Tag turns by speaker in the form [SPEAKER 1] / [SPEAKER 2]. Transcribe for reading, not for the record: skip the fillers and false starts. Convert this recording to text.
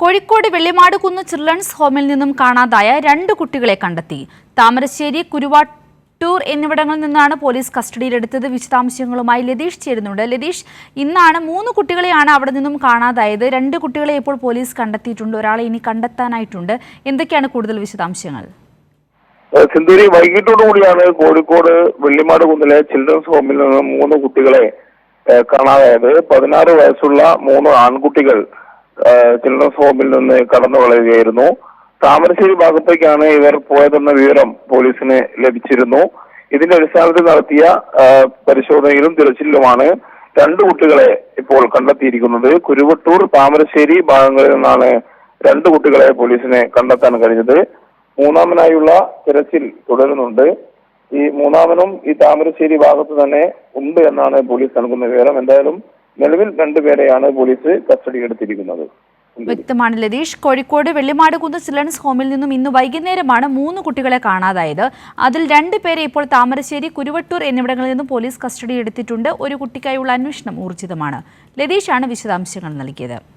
[SPEAKER 1] Kozhikode Vellimadukunnu children's ഹോമിൽ നിന്നും കാണാതായ 2 കുട്ടികളെ കണ്ടെത്തി. താമരശ്ശേരി, കുരുവാട്ടൂർ എന്നിവിടങ്ങളിൽ നിന്നാണ് പോലീസ് കസ്റ്റഡിയിലെടുത്തത്. വിശദാംശങ്ങളുമായി ലതീഷ് ചേരുന്നുണ്ട്. ലതീഷ്, ഇന്നാണ് 3 കുട്ടികളെയാണ് അവിടെ നിന്നും കാണാതായത്. 2 കുട്ടികളെ ഇപ്പോൾ പോലീസ് കണ്ടെത്തിയിട്ടുണ്ട്. ഒരാളെ ഇനി കണ്ടെത്താനായിട്ടുണ്ട്. എന്തൊക്കെയാണ് കൂടുതൽ വിശദാംശങ്ങൾ?
[SPEAKER 2] സിന്ധൂരി, വൈകിട്ടോടുകൂടിയാണ് കോഴിക്കോട് വെള്ളിമാടുകുന്നിലെ ചിൽഡ്രൻസ് ഹോമിൽ നിന്ന് 3 കുട്ടികളെ കാണാതായത്. 16 വയസ്സുള്ള 3 ആൺകുട്ടികൾ ചിൽഡ്രൻസ് ഹോമിൽ നിന്ന് കടന്നു കളയുകയായിരുന്നു. താമരശ്ശേരി ഭാഗത്തേക്കാണ് ഇവർ പോയതെന്ന വിവരം പോലീസിന് ലഭിച്ചിരുന്നു. ഇതിന്റെ അടിസ്ഥാനത്തിൽ നടത്തിയ പരിശോധനയിലും തിരച്ചിലുമാണ് 2 കുട്ടികളെ ഇപ്പോൾ കണ്ടെത്തിയിരിക്കുന്നത്. കുരുവട്ടൂർ, താമരശ്ശേരി ഭാഗങ്ങളിൽ നിന്നാണ് 2 കുട്ടികളെ പോലീസിനെ കണ്ടെത്താൻ കഴിഞ്ഞത്. മൂന്നാമനായുള്ള തിരച്ചിൽ തുടരുന്നുണ്ട്. ഈ മൂന്നാമനും ഈ താമരശ്ശേരി ഭാഗത്ത് തന്നെ ഉണ്ട് എന്നാണ് പോലീസ് നൽകുന്ന വിവരം. എന്തായാലും നിലവിൽ 2 പേരെയാണ് പോലീസ് കസ്റ്റഡി എടുത്തിരിക്കുന്നത്.
[SPEAKER 1] വ്യക്തമാണ് ലതീഷ്. കോഴിക്കോട് വെള്ളിമാടുകുന്ന് ചിൽഡ്രൻസ് ഹോമിൽ നിന്നും ഇന്ന് വൈകുന്നേരമാണ് 3 കുട്ടികളെ കാണാതായത്. അതിൽ 2 പേരെ ഇപ്പോൾ താമരശ്ശേരി, കുരുവട്ടൂർ എന്നിവിടങ്ങളിൽ നിന്നും പോലീസ് കസ്റ്റഡി എടുത്തിട്ടുണ്ട്. ഒരു കുട്ടിക്കായുള്ള അന്വേഷണം ഊർജിതമാണ്. ലതീഷാണ് വിശദാംശങ്ങൾ നൽകിയത്.